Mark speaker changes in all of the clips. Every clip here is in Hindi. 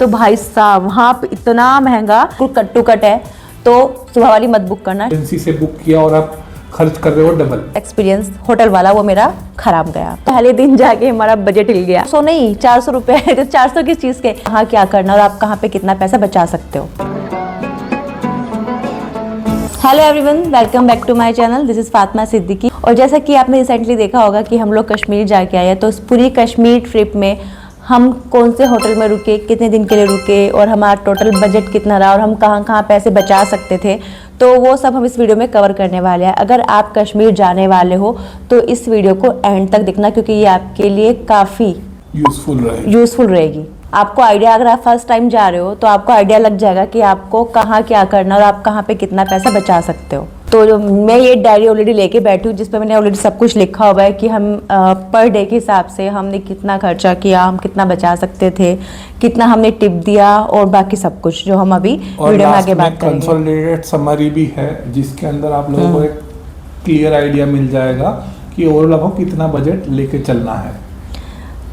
Speaker 1: तो भाई साहब वहाँ पे इतना महंगा, कट टू कट है, तो सुबह वाली मत बुक करना।
Speaker 2: एजेंसी से बुक किया और आप खर्च कर रहे हो डबल।
Speaker 1: एक्सपीरियंस होटल वाला वो मेरा खराब गया, पहले दिन जाके हमारा बजट हिल गया। सो नहीं 400 रुपए तो 400 किस चीज़ के, कहाँ क्या करना और आप कहाँ पे कितना पैसा बचा सकते हो। Hello everyone, welcome back to my channel. This is Fatima Siddiqui. और जैसा कि आपने रिसेंटली देखा होगा कि हम लोग कश्मीर जाके आए हैं, तो इस पूरी कश्मीर ट्रिप में हम कौन से होटल में रुके, कितने दिन के लिए रुके और हमारा टोटल बजट कितना रहा और हम कहाँ कहाँ पैसे बचा सकते थे, तो वो सब हम इस वीडियो में कवर करने वाले हैं। अगर आप कश्मीर जाने वाले हो तो इस वीडियो को एंड तक देखना, क्योंकि ये आपके लिए काफ़ी यूज़फुल रहेगी। आपको आइडिया, अगर आप फर्स्ट टाइम जा रहे हो तो आपको आइडिया लग जाएगा कि आपको कहाँ क्या करना और आप कहाँ पे कितना पैसा बचा सकते हो। तो मैं ये डायरी ऑलरेडी लेके बैठी हूँ, जिस पे मैंने ऑलरेडी सब कुछ लिखा हुआ है कि हम पर डे के हिसाब से हमने कितना खर्चा किया, हम कितना बचा सकते थे, कितना हमने टिप दिया और बाकी सब कुछ जो हम अभी वीडियो में आगे बात करेंगे।
Speaker 2: कंसोलिडेटेड समरी भी है जिसके अंदर आप लोगों को एक क्लियर आइडिया मिल जाएगा कि ओवरऑल आपको कितना बजट लेके चलना है।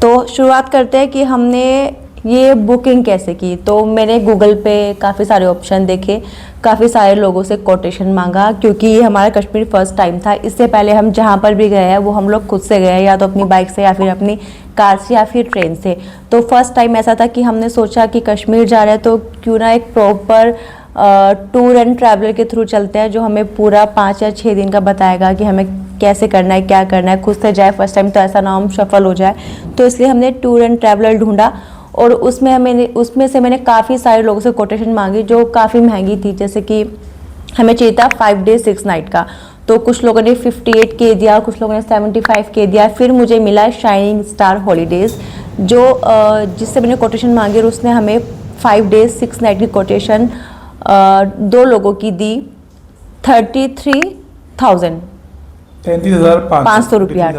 Speaker 2: तो
Speaker 1: शुरुआत करते हैं कि हमने ये बुकिंग कैसे की। तो मैंने गूगल पे काफ़ी सारे ऑप्शन देखे, काफ़ी सारे लोगों से कोटेशन मांगा, क्योंकि ये हमारा कश्मीर फर्स्ट टाइम था। इससे पहले हम जहाँ पर भी गए हैं वो हम लोग खुद से गए हैं, या तो अपनी बाइक से या फिर अपनी कार से या फिर ट्रेन से। तो फर्स्ट टाइम ऐसा था कि हमने सोचा कि कश्मीर जा रहे हैं तो क्यों ना एक प्रॉपर टूर एंड ट्रैवलर के थ्रू चलते हैं, जो हमें पूरा 5 या 6 दिन का बताएगा कि हमें कैसे करना है, क्या करना है। खुद से जाए फर्स्ट टाइम तो ऐसा ना हम सफल हो जाए, तो इसलिए हमने टूर एंड ट्रैवलर ढूंढा और उसमें से मैंने काफ़ी सारे लोगों से कोटेशन मांगी जो काफ़ी महंगी थी। जैसे कि हमें चाहिए था 5 days 6 night का, तो कुछ लोगों ने 58K दिया, कुछ लोगों ने 75K दिया। फिर मुझे मिला शाइनिंग स्टार हॉलीडेज़, जो जिससे मैंने कोटेशन मांगी और उसने हमें 5 days 6 night की कोटेशन 2 लोगों की दी 33,500 रुपया।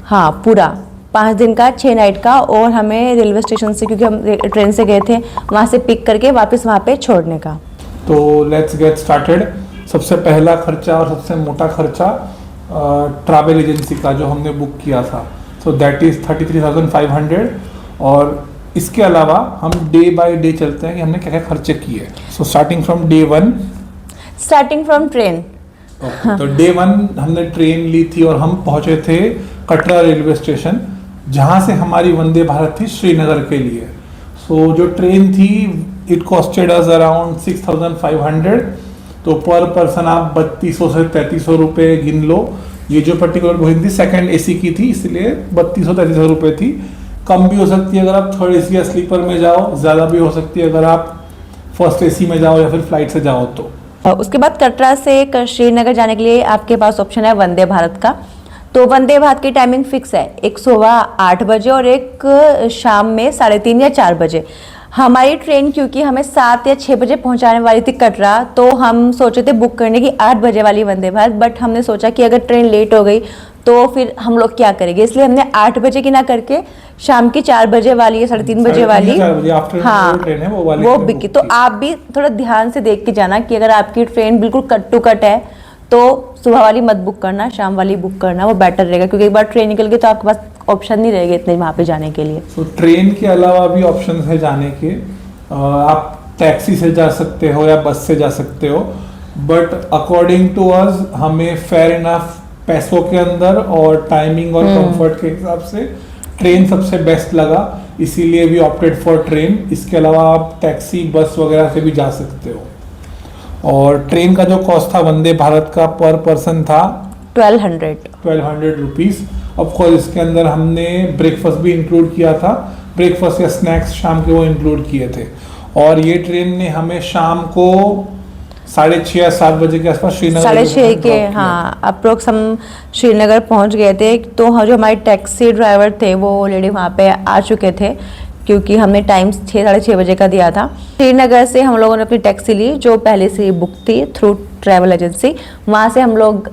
Speaker 1: हाँ, पूरा 5 दिन का 6 नाइट का। और हमें रेलवे स्टेशन से, क्योंकि हम ट्रेन से गए थे, वहाँ से पिक करके वापस वहाँ पे छोड़ने का।
Speaker 2: तो लेट्स गेट स्टार्टेड। सबसे पहला खर्चा और सबसे मोटा खर्चा ट्रैवल एजेंसी का जो हमने बुक किया था, सो दैट इज 33,500। और इसके अलावा हम डे बाय डे चलते हैं कि हमने क्या क्या खर्चे किए। So starting from day 1,
Speaker 1: starting from train.
Speaker 2: तो डे 1 हमने ट्रेन ली थी और हम पहुंचे थे कटरा रेलवे स्टेशन, जहां से हमारी वंदे भारत थी श्रीनगर के लिए। सो जो ट्रेन थी इट कॉस्टेड अस अराउंड 6,500। तो पर पर्सन आप 3200 से 3300 रुपये गिन लो। ये जो पर्टिकुलर बोगिंग थी सेकंड एसी की थी, इसलिए 3200-3300 रुपये थी। कम भी हो सकती है अगर आप थर्ड एसी या स्लीपर में जाओ, ज़्यादा भी हो सकती है अगर आप फर्स्ट एसी में जाओ या फिर फ्लाइट से जाओ। तो
Speaker 1: उसके बाद कटरा से श्रीनगर जाने के लिए आपके पास ऑप्शन है वंदे भारत का। तो वंदे भारत की टाइमिंग फिक्स है, एक सुबह 8 बजे और एक शाम में 3:30 या 4 बजे। हमारी ट्रेन क्योंकि हमें 7 या 6 बजे पहुंचाने वाली थी कटरा, तो हम सोचे थे बुक करने की 8 बजे वाली वंदे भारत। बट हमने सोचा कि अगर ट्रेन लेट हो गई तो फिर हम लोग क्या करेंगे, इसलिए हमने 8 बजे की ना करके शाम की 4 बजे वाली या 3:30 बजे वाली, हाँ, वो बिकी। तो आप भी थोड़ा ध्यान से देख के जाना कि अगर आपकी ट्रेन बिल्कुल कट टू कट है तो सुबह वाली मत बुक करना, शाम वाली बुक करना, वो बेटर रहेगा। क्योंकि एक बार ट्रेन निकल गई तो आपके पास ऑप्शन नहीं रहेगा इतने वहाँ पे जाने के लिए।
Speaker 2: तो ट्रेन के अलावा भी ऑप्शन है जाने के। आप टैक्सी से जा सकते हो या बस से जा सकते हो, बट अकॉर्डिंग टू अस हमें फेयर इनफ पैसों के अंदर और टाइमिंग और कंफर्ट के हिसाब से ट्रेन सबसे बेस्ट लगा, इसीलिए वी ऑप्टेड फॉर ट्रेन। इसके अलावा आप टैक्सी बस वगैरह से भी जा सकते हो। और ट्रेन का जो कॉस्ट था वंदे भारत का पर पर्सन था
Speaker 1: 1200
Speaker 2: रुपीज़। ऑफकोर्स इसके अंदर हमने ब्रेकफास्ट भी इंक्लूड किया था, ब्रेकफास्ट या स्नैक्स शाम के वो इंक्लूड किए थे। और ये ट्रेन ने हमें शाम को 6:30 या 7 बजे के आसपास श्रीनगर
Speaker 1: 6:30 के, हाँ, अप्रोक्स हम श्रीनगर पहुंच गए थे। तो जो हमारे टैक्सी ड्राइवर थे वो ऑलरेडी वहाँ पे आ चुके थे, क्योंकि हमने टाइम 6-6:30 बजे का दिया था। श्रीनगर से हम लोगों ने अपनी टैक्सी ली जो पहले से ही बुक थी थ्रू ट्रैवल एजेंसी। वहाँ से हम लोग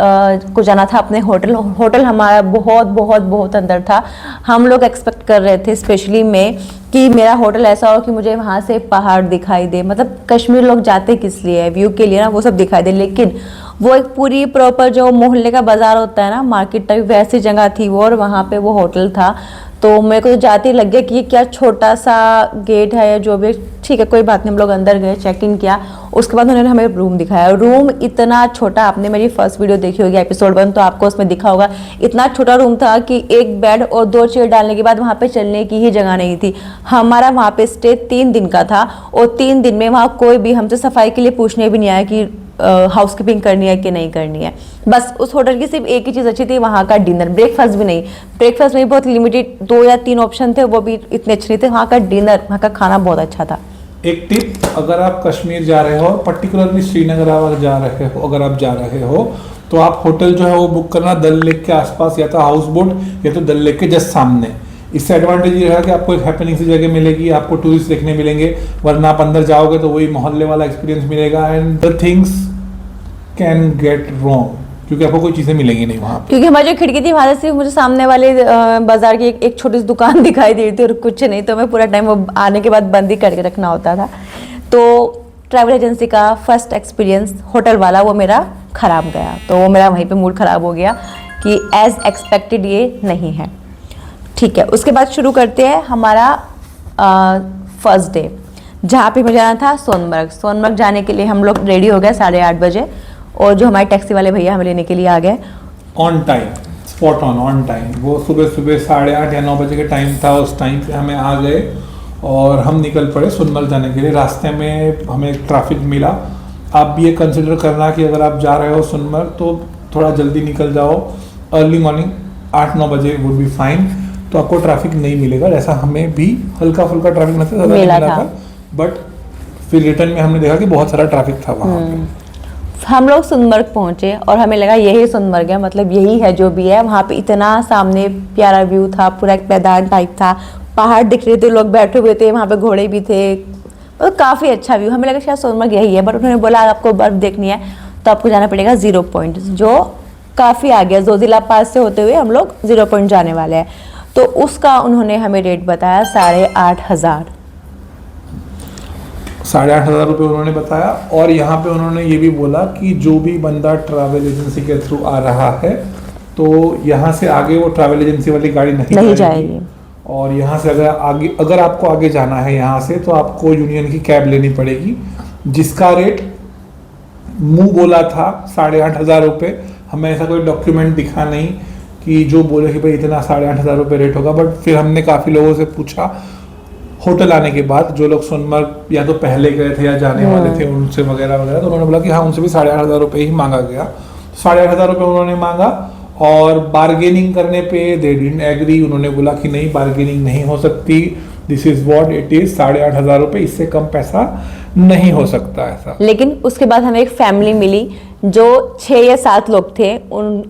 Speaker 1: को जाना था अपने होटल हमारा बहुत बहुत बहुत अंदर था। हम लोग एक्सपेक्ट कर रहे थे स्पेशली मैं कि मेरा होटल ऐसा हो कि मुझे वहाँ से पहाड़ दिखाई दे, मतलब कश्मीर लोग जाते किस लिए है, व्यू के लिए ना, वो सब दिखाई दे। लेकिन वो एक पूरी प्रॉपर जो मोहल्ले का बाजार होता है ना, मार्केट टाइप, वैसी जगह थी वो, और वहाँ पे वो होटल था। तो मेरे को तो जाते ही लग गया कि ये क्या छोटा सा गेट है या जो भी, ठीक है कोई बात नहीं। हम लोग अंदर गए, चेक इन किया, उसके बाद उन्होंने हमें रूम दिखाया। रूम इतना छोटा, आपने मेरी फर्स्ट वीडियो देखी होगी एपिसोड 1, तो आपको उसमें दिखा होगा इतना छोटा रूम था कि एक बेड और 2 चेयर डालने के बाद वहाँ पे चलने की ही जगह नहीं थी। हमारा वहाँ पे स्टे 3 दिन का था और 3 दिन में वहाँ कोई भी हमसे सफाई के लिए पूछने भी नहीं आया कि हाउसकीपिंग करनी है कि नहीं करनी है। बस उस होटल की सिर्फ एक ही चीज़ अच्छी थी, वहाँ का डिनर। ब्रेकफास्ट भी नहीं, ब्रेकफास्ट में भी बहुत लिमिटेड 2 या 3 ऑप्शन थे, वो भी इतने अच्छे नहीं थे। वहाँ का डिनर, वहाँ का खाना बहुत अच्छा था।
Speaker 2: एक टिप, अगर आप कश्मीर जा रहे हो, पर्टिकुलरली श्रीनगर अगर जा रहे हो तो आप होटल जो है वो बुक करना डल लेक के आसपास, या तो हाउस बोट या तो डल लेक के जस्ट सामने। इससे एडवांटेज ये है कि आपको एक हैपनिंग सी जगह मिलेगी, आपको टूरिस्ट देखने मिलेंगे, वरना आप अंदर जाओगे तो वही मोहल्ले वाला एक्सपीरियंस मिलेगा and the things can get wrong, क्योंकि आपको कोई चीज़ें मिलेंगी नहीं वहाँ पे।
Speaker 1: क्योंकि हमारी जो खिड़की थी वहाँ से मुझे सामने वाले बाजार की एक छोटी सी दुकान दिखाई दे रही थी और कुछ नहीं, तो मैं पूरा टाइम वो आने के बाद बंद ही करके रखना होता था। तो ट्रैवल एजेंसी का फर्स्ट एक्सपीरियंस होटल वाला वो मेरा ख़राब गया, तो वो मेरा वहीं पे मूड ख़राब हो गया कि एज एक्सपेक्टेड ये नहीं है। ठीक है, उसके बाद शुरू करते हैं हमारा फर्स्ट डे, जहाँ पे मुझे जाना था सोनमर्ग। सोनमर्ग जाने के लिए हम लोग रेडी हो गए 8:30 बजे, और जो हमारे टैक्सी वाले भैया हमें लेने के लिए आ गए
Speaker 2: on time, spot on time. वो सुबह 8:30 या 9 बजे के टाइम था, उस टाइम पे हमें आ गए और हम निकल पड़े सोनमर्ग जाने के लिए। रास्ते में हमें ट्रैफिक मिला। आप भी ये कंसिडर करना कि अगर आप जा रहे हो सोनमर्ग तो थोड़ा जल्दी निकल जाओ, अर्ली मॉर्निंग 8-9 बजे वुड बी फाइन, तो आपको ट्रैफिक नहीं मिलेगा। जैसा हमें भी हल्का फुल्का ट्रैफिक मिला था, बट फिर रिटर्न में हमने देखा कि बहुत सारा ट्रैफिक था वहाँ पे।
Speaker 1: हम लोग सोनमर्ग पहुंचे और हमें लगा यही सोनमर्ग है, मतलब यही है जो भी है। वहाँ पे इतना सामने प्यारा व्यू था, पूरा एक मैदान टाइप था, पहाड़ दिख रहे थे, लोग बैठे हुए थे, वहाँ पे घोड़े भी थे, तो काफ़ी अच्छा व्यू। हमें लगा शायद सोनमर्ग यही है, बट उन्होंने बोला आपको बर्फ़ देखनी है तो आपको जाना पड़ेगा 0 पॉइंट, जो काफ़ी आ गया। जोजिला पास से होते हुए हम लोग 0 पॉइंट जाने वाले हैं। तो उसका उन्होंने हमें रेट बताया 8,500।
Speaker 2: 8,500 रुपये उन्होंने बताया। और यहाँ पे उन्होंने ये भी बोला कि जो भी बंदा ट्रैवल एजेंसी के थ्रू आ रहा है तो यहाँ से आगे वो ट्रैवल एजेंसी वाली गाड़ी नहीं जाएगी। और यहाँ से अगर आपको आगे जाना है यहाँ से, तो आपको यूनियन की कैब लेनी पड़ेगी, जिसका रेट मुंह बोला था 8,500 रुपये। हमें ऐसा कोई डॉक्यूमेंट दिखा नहीं कि जो बोले कि भाई इतना 8,500 रुपये रेट होगा। बट फिर हमने काफ़ी लोगों से पूछा होटल आने के बाद, जो लोग सोनमर्ग या तो पहले गए थे या जाने वाले थे उनसे वगैरह, तो उन्होंने बोला कि हाँ उनसे भी 8,500 रुपये ही मांगा गया। 8,500 रुपये उन्होंने मांगा और बार्गेनिंग करने पे दे डिडंट एग्री। उन्होंने बोला कि नहीं, बार्गेनिंग नहीं हो सकती, this is what it is, 8,500 रुपये, इससे कम पैसा नहीं हो सकता ऐसा।
Speaker 1: लेकिन उसके बाद हमें एक फैमिली मिली जो 6 या 7 लोग थे,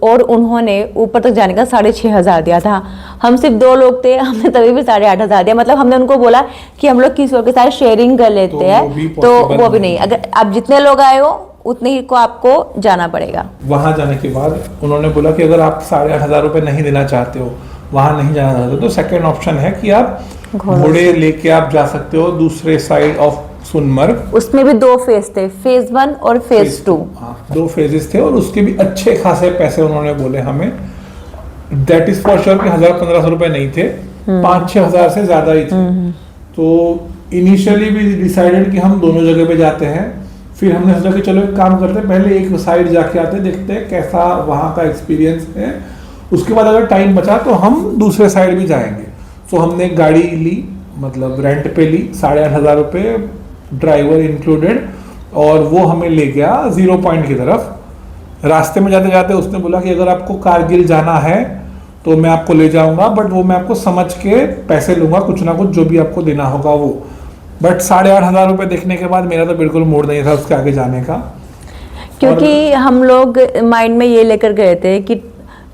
Speaker 1: और उन्होंने ऊपर तक जाने का 6,500 दिया था। हम सिर्फ 2 लोग थे, हमने तभी भी 8,500 दिया। मतलब हमने उनको बोला कि हम लोग किसी और के साथ शेयरिंग कर लेते हैं, तो वो भी नहीं। अगर आप जितने लोग आए हो उतने ही को आपको जाना पड़ेगा।
Speaker 2: वहाँ जाने के बाद उन्होंने बोला कि अगर आप 8,500 रुपये नहीं देना चाहते हो, वहाँ नहीं जाना चाहते हो, तो सेकेंड ऑप्शन है कि आप घोड़े लेके आप जा सकते हो दूसरे साइड ऑफ सोनमर्ग।
Speaker 1: उसमें भी 2 फेज थे, फेज 1 और फेज 2।
Speaker 2: हाँ, 2 फेजेस थे और उसके भी अच्छे खासे पैसे उन्होंने बोले हमें। दैट इज फॉर श्योर कि 1,000-1,500 रुपए नहीं थे, 5-6 हजार से ज्यादा ही थे। तो इनिशियली भी डिसाइडेड कि हम दोनों जगह पे जाते हैं। फिर हमने सोचा कि चलो एक काम करते हैं, पहले एक साइड जाके आते हैं, देखते हैं कैसा वहाँ का एक्सपीरियंस है, उसके बाद अगर टाइम बचा तो हम दूसरे साइड भी जाएंगे। तो हमने एक गाड़ी ली, मतलब रेंट पे ली, 8,500 रुपये, ड्राइवर इंक्लूडेड, और वो हमें ले गया 0 पॉइंट की तरफ। रास्ते में जाते जाते उसने बोला कि अगर आपको कारगिल जाना है तो मैं आपको ले जाऊंगा, बट वो मैं आपको समझ के पैसे लूंगा, कुछ ना कुछ जो भी आपको देना होगा वो। बट 8,500 रुपये देखने के बाद मेरा तो बिल्कुल मूड नहीं था उसके आगे जाने का,
Speaker 1: क्योंकि हम लोग माइंड में ये लेकर गए थे कि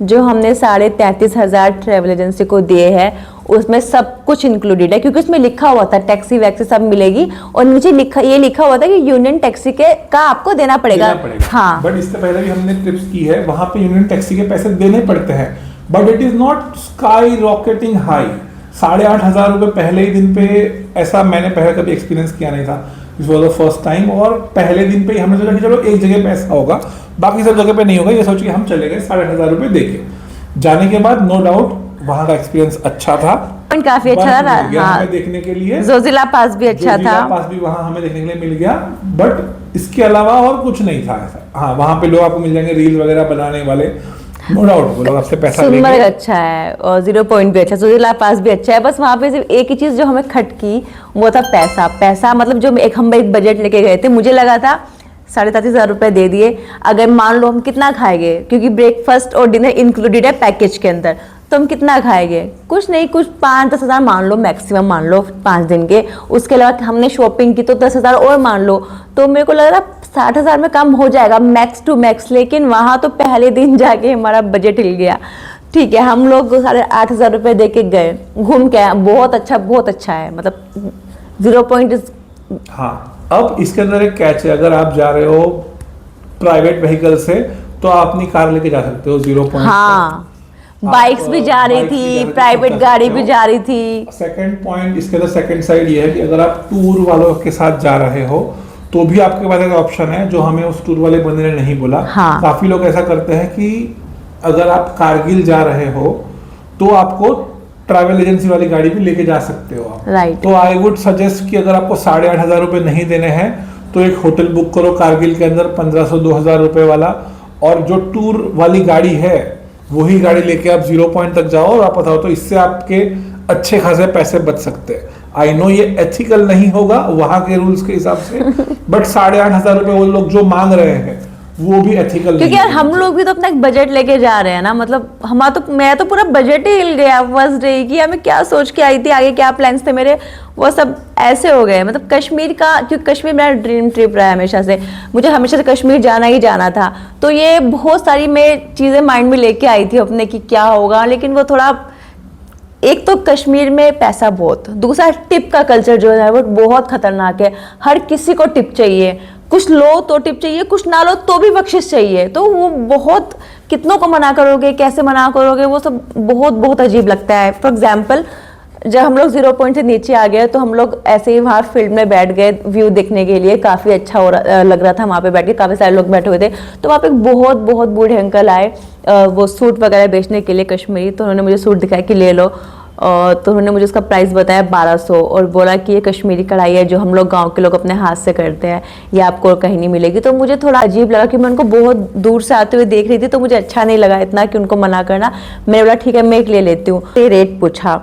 Speaker 1: जो हमने 33,500 ट्रैवल एजेंसी को दिए हैं उसमें सब कुछ इंक्लूडेड है, क्योंकि उसमें लिखा हुआ था टैक्सी वैक्सी सब मिलेगी, और नीचे ये लिखा हुआ था कि यूनियन टैक्सी का आपको देना पड़ेगा। हाँ,
Speaker 2: बट इससे पहले भी हमने ट्रिप्स की है, वहां पे यूनियन टैक्सी के पैसे देने पड़ते हैं, but it is not sky rocketing high. 8,500 रुपये पहले ही दिन पे, ऐसा मैंने पहले कभी एक्सपीरियंस किया नहीं था, this was the first time. और पहले दिन पे ही हमने सोचा कि चलो एक जगह पे ऐसा होगा, बाकी सब जगह पे नहीं होगा, ये सोच के हम चले गए 8,500 रुपये दे के। जाने के बाद नो डाउट वहाँ का एक्सपीरियंस अच्छा था,
Speaker 1: पॉइंट काफी अच्छा
Speaker 2: बर्फ
Speaker 1: था।
Speaker 2: मिल गया
Speaker 1: हाँ,
Speaker 2: हमें देखने के लिए,
Speaker 1: जोजिला पास भी अच्छा
Speaker 2: जोजिला
Speaker 1: था।
Speaker 2: पास भी वहाँ हमें देखने के लिए मिल गया, बट इसके अलावा और कुछ नहीं था ऐसा। हाँ, वहाँ पे लोग आपको मिल जाएंगे रील वगैरह बनाने वाले, नो डाउट वो लोग आपसे पैसा
Speaker 1: सुनमर्ग
Speaker 2: लेंगे।
Speaker 1: अच्छा है और 0 पॉइंट भी अच्छा है, जोजिला पास भी अच्छा है। बस वहाँ पे सिर्फ एक ही चीज़ जो हमें खटकी वो था पैसा। पैसा मतलब जो हम एक बजट लेके गए थे, मुझे लगा था 35,500 रुपये दे दिए, अगर मान लो हम कितना खाएंगे, क्योंकि ब्रेकफास्ट और डिनर इंक्लूडेड है पैकेज के अंदर, तो हम कितना खाएंगे, कुछ नहीं, कुछ 5-10 हज़ार मान लो मैक्सिमम, मान लो 5 दिन के। उसके अलावा हमने शॉपिंग की तो 10 हज़ार और मान लो, तो मेरे को लग रहा 60 हज़ार में कम हो जाएगा मैक्स टू मैक्स। लेकिन वहाँ तो पहले दिन जाके हमारा बजट हिल गया। ठीक है, हम लोग 8,500 रुपये दे के गए, घूम के आए, बहुत अच्छा है, मतलब 0 पॉइंट।
Speaker 2: हाँ, अब इसके अंदर एक कैच है, अगर आप जा रहे हो प्राइवेट व्हीकल से तो आप अपनी कार लेके जा सकते हो 0 पॉइंट।
Speaker 1: हाँ, बाइक्स भी जा रही थी, प्राइवेट गाड़ी भी जा रही थी।
Speaker 2: सेकंड पॉइंट इसके अंदर, सेकंड साइड ये है कि अगर आप टूर वालों के साथ जा रहे हो तो भी आपके पास एक ऑप्शन है जो हमें उस टूर वाले बंदे ने नहीं बोला।
Speaker 1: हाँ।
Speaker 2: काफी लोग ऐसा करते हैं कि अगर आप कारगिल जा रहे हो तो आपको ट्रैवल एजेंसी वाली गाड़ी भी लेके जा सकते हो आप।
Speaker 1: राइट।
Speaker 2: तो आई वुड सजेस्ट कि अगर आपको 8,500 रुपये नहीं देने हैं तो एक होटल बुक करो कारगिल के अंदर 1,500-2,000 रुपये वाला, और जो टूर वाली गाड़ी है वही गाड़ी लेके आप 0 पॉइंट तक जाओ और वापस आओ। तो इससे आपके अच्छे खासे पैसे बच सकते हैं। आई नो ये एथिकल नहीं होगा वहां के रूल्स के हिसाब से, बट 8,500 रुपये वो लोग जो मांग रहे हैं वो भी एथिकल,
Speaker 1: क्योंकि यार हम लोग भी तो अपना एक बजट लेके जा रहे हैं ना, मतलब हमारा तो, मैं तो पूरा बजट ही हिल गया फर्स्ट डे की। मैं क्या सोच के आई थी, आगे क्या प्लान्स थे मेरे, वो सब ऐसे हो गए। मतलब कश्मीर का, क्योंकि कश्मीर मेरा ड्रीम ट्रिप रहा है हमेशा से, मुझे हमेशा से कश्मीर जाना ही जाना था। तो ये बहुत सारी मैं चीज़ें माइंड में लेके आई थी अपने कि क्या होगा, लेकिन वो थोड़ा, एक तो कश्मीर में पैसा बहुत, दूसरा टिप का कल्चर जो है वो बहुत खतरनाक है। हर किसी को टिप चाहिए, कुछ लो तो टिप चाहिए, कुछ ना लो तो भी बख्शिश चाहिए। तो वो बहुत, कितनों को मना करोगे, कैसे मना करोगे, वो सब बहुत अजीब लगता है। फॉर एग्जाम्पल, जब हम लोग 0 पॉइंट से नीचे आ गए तो हम लोग ऐसे ही वहाँ फील्ड में बैठ गए व्यू देखने के लिए, काफ़ी अच्छा लग रहा था वहाँ पे बैठ के, काफ़ी सारे लोग बैठे हुए थे। तो वहाँ पे बहुत बूढ़े अंकल आए वो सूट वगैरह बेचने के लिए कश्मीरी। तो उन्होंने मुझे सूट दिखाया कि ले लो, तो उन्होंने मुझे उसका प्राइस बताया 1200, और बोला कि ये कश्मीरी कढ़ाई है जो हम लोग गांव के लोग अपने हाथ से करते हैं, ये आपको कहीं नहीं मिलेगी। तो मुझे थोड़ा अजीब लगा कि मैं उनको बहुत दूर से आते हुए देख रही थी, तो मुझे अच्छा नहीं लगा इतना कि उनको मना करना। मैंने बोला ठीक है मैं एक ले लेती हूँ। ये रेट पूछा,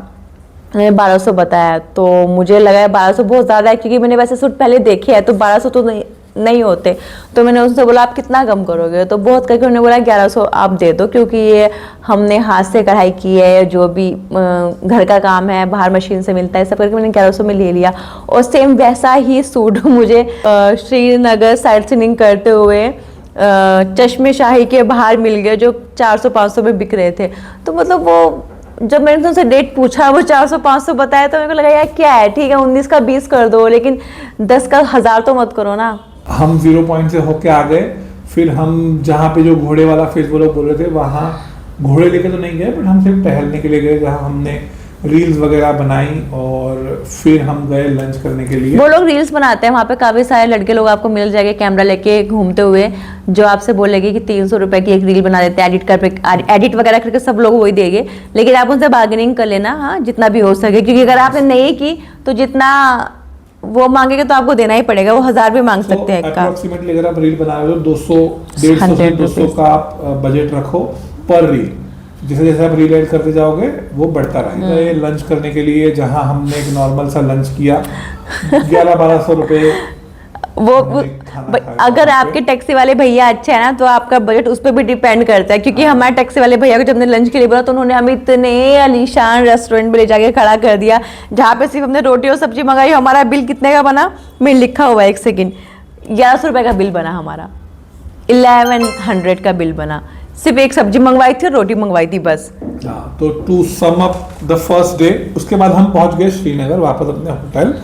Speaker 1: मैंने 1200 बताया, तो मुझे लगा 1200 बहुत ज़्यादा है, क्योंकि मैंने वैसे सूट पहले देखे हैं तो 1200 तो नहीं होते। तो मैंने उनसे बोला आप कितना कम करोगे, तो बहुत करके उन्होंने बोला 1100 आप दे दो, क्योंकि ये हमने हाथ से कढ़ाई की है, जो भी घर का काम है बाहर मशीन से मिलता है, सब करके मैंने 1100 में ले लिया। और सेम वैसा ही सूट मुझे श्रीनगर साइड सीइंग करते हुए चश्मे शाही के बाहर मिल गए, जो 400-500 में बिक रहे थे। तो मतलब वो, जब मैंने उनसे डेट पूछा वो 400-500 बताया, तो मेरे को लगा यार क्या है, ठीक है 19 का 20 कर दो, लेकिन 10 का 1000 तो मत करो ना।
Speaker 2: हम 0 पॉइंट से होके आ गए, फिर हम जहाँ पे जो घोड़े वाला फेस वो लोग बोल रहे थे वहाँ घोड़े लेके तो नहीं गए, बट हम सिर्फ टहलने के लिए गए, जहाँ हमने रील्स वगैरह बनाई और फिर हम गए लंच करने के लिए।
Speaker 1: वो लोग रील्स बनाते हैं वहाँ पे, काफ़ी सारे लड़के लोग आपको मिल जाएंगे कैमरा लेके घूमते हुए, जो आपसे बोलेंगे कि 300 रुपये की एक रील बना देते हैं, एडिट वगैरह करके सब लोग वही देंगे। लेकिन आप उनसे बार्गेनिंग कर लेना, हाँ जितना भी हो सके, क्योंकि अगर आपने नहीं की तो जितना वो मांगेगा तो आपको देना ही पड़ेगा, वो 1000 भी मांग सकते हैं।
Speaker 2: अप्रोक्सीमेटली अगर आप रील बना रहे हो 200-150 से 200 का आप बजट रखो पर रील। जैसे जैसे आप रील ऐड करते जाओगे वो बढ़ता रहेगा। ये लंच करने के लिए जहां हमने एक नॉर्मल सा लंच किया 1100-1200 रुपये
Speaker 1: वो अगर आपके टैक्सी वाले भैया अच्छे हैं ना तो आपका बजट उस पर भी डिपेंड करता है। क्योंकि हमारे टैक्सी वाले भैया को जब हमने लंच के लिए बोला तो उन्होंने हमें इतने आलीशान रेस्टोरेंट में ले जाके खड़ा कर दिया, जहाँ पे सिर्फ हमने रोटी और सब्जी मंगाई। हमारा बिल कितने का बना, मैं लिखा हुआ है, एक सेकेंड, 1100 रुपये का बिल बना हमारा, 1100 का बिल बना। सिर्फ एक सब्जी मंगवाई थी और रोटी मंगवाई थी बस।
Speaker 2: तो to sum up the first day, उसके बाद हम पहुंच गए श्रीनगर वापस अपने होटल।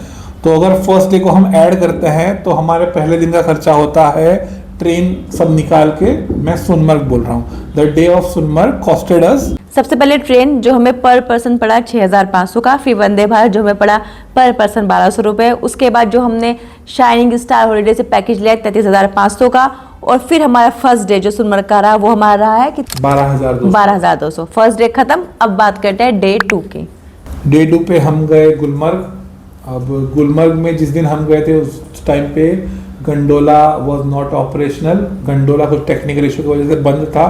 Speaker 2: तो अगर फर्स्ट डे को हम ऐड करते हैं तो हमारे पहले दिन का खर्चा होता है, ट्रेन सब निकाल के, मैं सोनमर्ग बोल रहा हूँ, the day of Sonamarg costed us,
Speaker 1: सबसे पहले ट्रेन जो हमें पर पर्सन पड़ा 6,500 का, फिर वंदे भारत जो हमें पड़ा पर पर्सन 1,200 रुपये, उसके बाद जो हमने शाइनिंग स्टार हॉलीडे से पैकेज लिया 33,500 का, और फिर हमारा फर्स्ट डे जो सोनमर्ग का रहा वो हमारा रहा है कि 12,200। फर्स्ट डे खत्म। अब बात करते हैं डे 2 की।
Speaker 2: डे 2 पे हम गए गुलमर्ग। अब गुलमर्ग में जिस दिन हम गए थे उस टाइम पे gondola was not operational, gondola कुछ टेक्निकल इशू की वजह से बंद था।